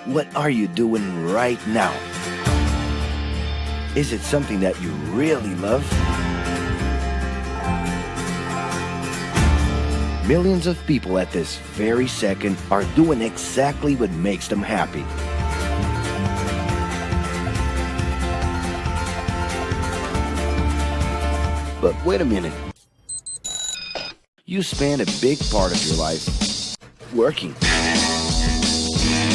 What are you doing right now? Is it something that you really love? Millions of people at this very second are doing exactly what makes them happy. But wait a minute. You spend a big part of your life working.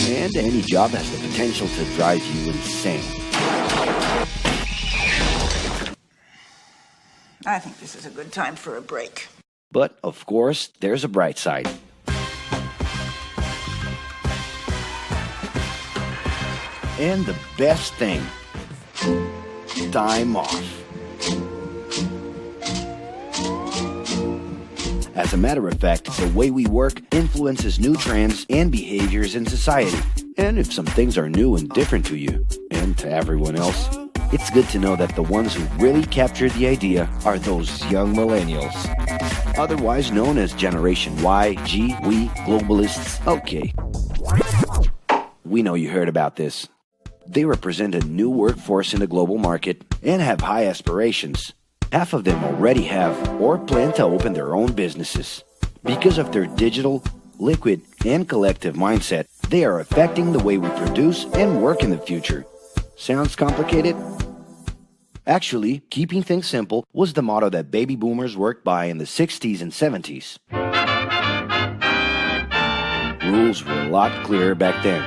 And any job has the potential to drive you insane. I think this is a good time for a break. But, of course, there's a bright side. And the best thing, time off. As a matter of fact, the way we work influences new trends and behaviors in society. And if some things are new and different to you, and to everyone else, it's good to know that the ones who really captured the idea are those young millennials. Otherwise known as Generation Y, G, we, globalists. Okay. We know you heard about this. They represent a new workforce in the global market and have high aspirations. Half of them already have or plan to open their own businesses. Because of their digital, liquid, and collective mindset, they are affecting the way we produce and work in the future. Sounds complicated? Actually, keeping things simple was the motto that baby boomers worked by in the 60s and 70s. Rules were a lot clearer back then.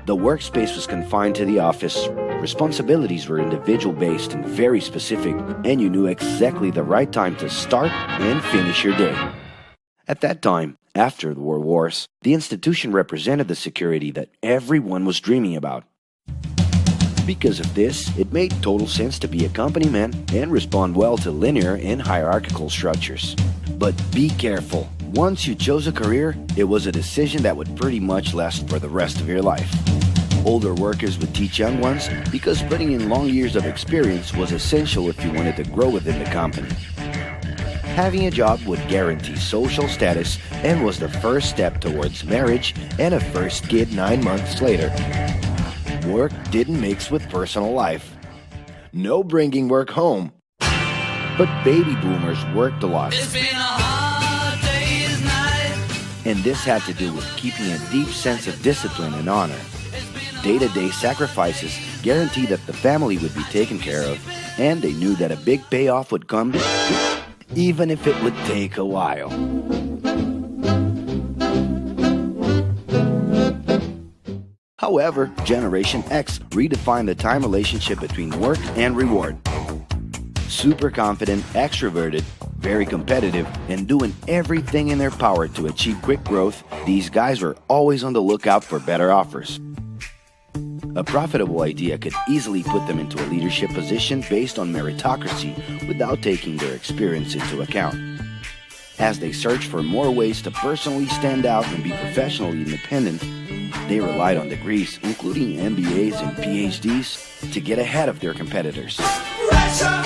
The workspace was confined to the office, responsibilities were individual-based and very specific, and you knew exactly the right time to start and finish your day. At that time, after the World Wars, the institution represented the security that everyone was dreaming about. Because of this, it made total sense to be a company man and respond well to linear and hierarchical structures. But be careful. Once you chose a career, it was a decision that would pretty much last for the rest of your life. Older workers would teach young ones because putting in long years of experience was essential if you wanted to grow within the company. Having a job would guarantee social status and was the first step towards marriage and a first kid 9 months later. Work didn't mix with personal life. No bringing work home. But baby boomers worked a lot. It's been a hard day's night. And this had to do with keeping a deep sense of discipline and honor. Day-to-day sacrifices guaranteed that the family would be taken care of, and they knew that a big payoff would come, even if it would take a while. However, Generation X redefined the time relationship between work and reward. Super confident, extroverted, very competitive, and doing everything in their power to achieve quick growth, these guys were always on the lookout for better offers. A profitable idea could easily put them into a leadership position based on meritocracy without taking their experience into account. As they searched for more ways to personally stand out and be professionally independent, they relied on degrees, including MBAs and PhDs, to get ahead of their competitors. Pressure,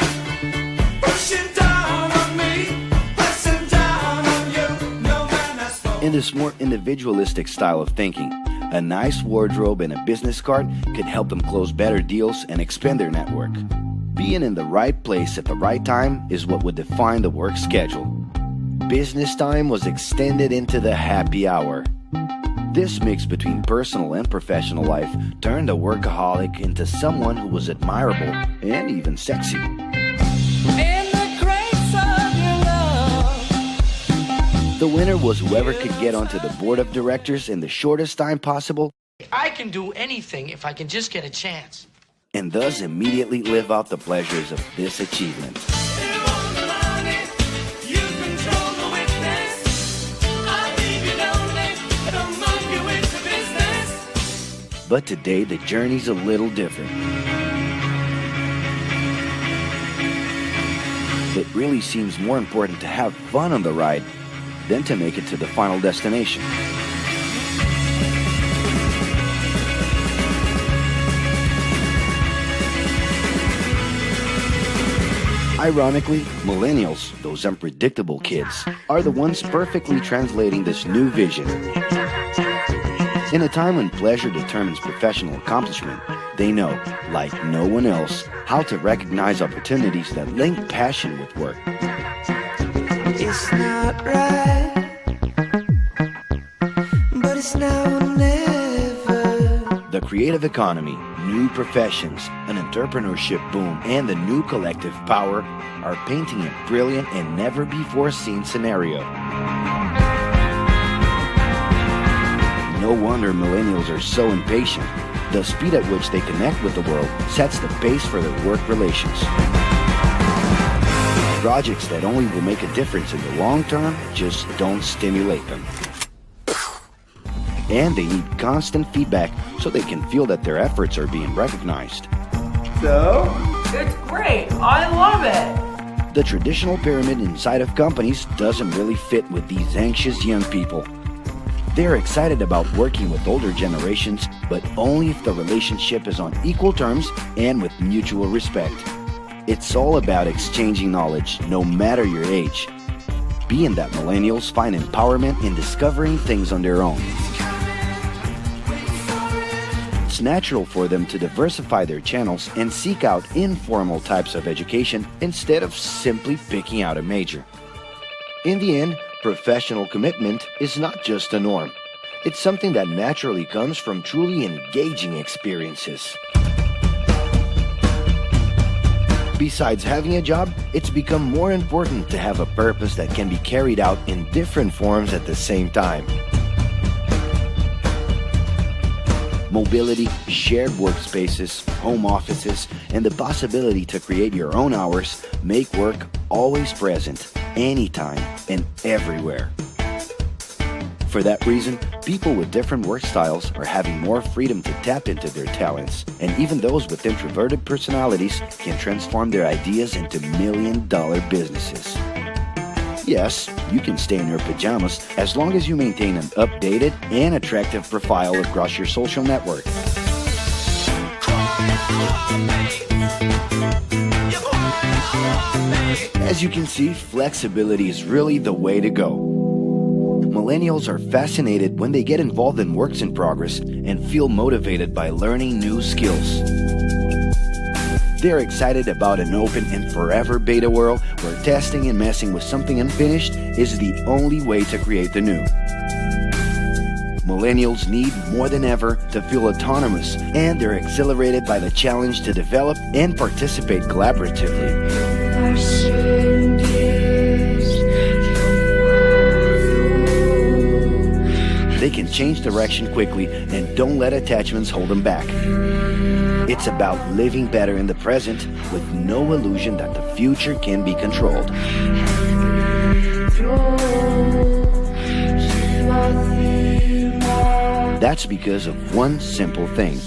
pushing down on me, pressing down on you. No man has spoken. In this more individualistic style of thinking, a nice wardrobe and a business card could help them close better deals and expand their network. Being in the right place at the right time is what would define the work schedule. Business time was extended into the happy hour. This mix between personal and professional life turned a workaholic into someone who was admirable and even sexy. In the grace of your love. The winner was whoever could get onto the board of directors in the shortest time possible, I can do anything if I can just get a chance. and thus immediately live out the pleasures of this achievement. But today, the journey's a little different. It really seems more important to have fun on the ride than to make it to the final destination. Ironically, millennials, those unpredictable kids, are the ones perfectly translating this new vision. In a time when pleasure determines professional accomplishment, they know, like no one else, how to recognize opportunities that link passion with work. It's not right, but it's now or never. The creative economy, new professions, an entrepreneurship boom, and the new collective power are painting a brilliant and never-before-seen scenario. No wonder millennials are so impatient. The speed at which they connect with the world sets the pace for their work relations. Projects that only will make a difference in the long term just don't stimulate them. And they need constant feedback so they can feel that their efforts are being recognized. So? It's great. I love it. The traditional pyramid inside of companies doesn't really fit with these anxious young people. They're excited about working with older generations, but only if the relationship is on equal terms and with mutual respect. It's all about exchanging knowledge, no matter your age. Being that millennials find empowerment in discovering things on their own. It's natural for them to diversify their channels and seek out informal types of education instead of simply picking out a major. In the end, professional commitment is not just a norm. It's something that naturally comes from truly engaging experiences. Besides having a job, it's become more important to have a purpose that can be carried out in different forms at the same time. Mobility, shared workspaces, home offices, and the possibility to create your own hours make work always present, anytime and everywhere. For that reason, people with different work styles are having more freedom to tap into their talents, and even those with introverted personalities can transform their ideas into million-dollar businesses. Yes, you can stay in your pajamas as long as you maintain an updated and attractive profile across your social network. As you can see, flexibility is really the way to go. Millennials are fascinated when they get involved in works in progress and feel motivated by learning new skills. They're excited about an open and forever beta world where testing and messing with something unfinished is the only way to create the new. Millennials need more than ever to feel autonomous, and they're exhilarated by the challenge to develop and participate collaboratively. They can change direction quickly and don't let attachments hold them back. It's about living better in the present with no illusion that the future can be controlled. That's because of one simple thing.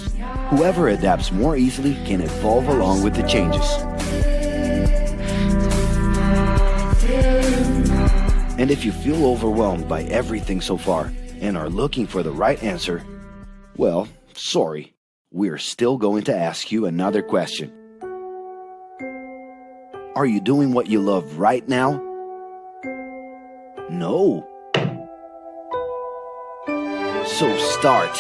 Whoever adapts more easily can evolve along with the changes. And if you feel overwhelmed by everything so far and are looking for the right answer, well, sorry. We're still going to ask you another question. Are you doing what you love right now? No. So start.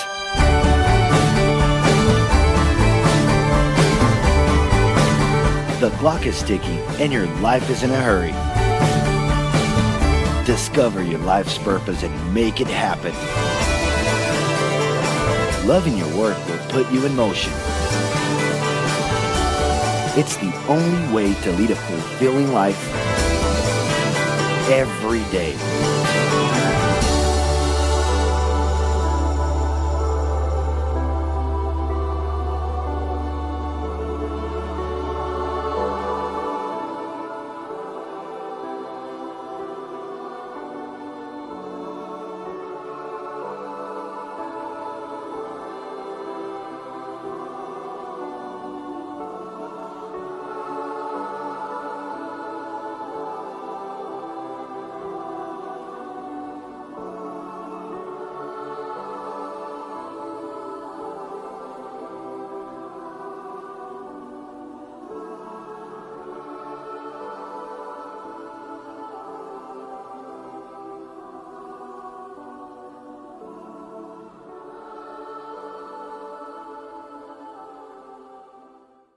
The clock is ticking and your life is in a hurry. Discover your life's purpose and make it happen. Loving your work will put you in motion. It's the only way to lead a fulfilling life every day.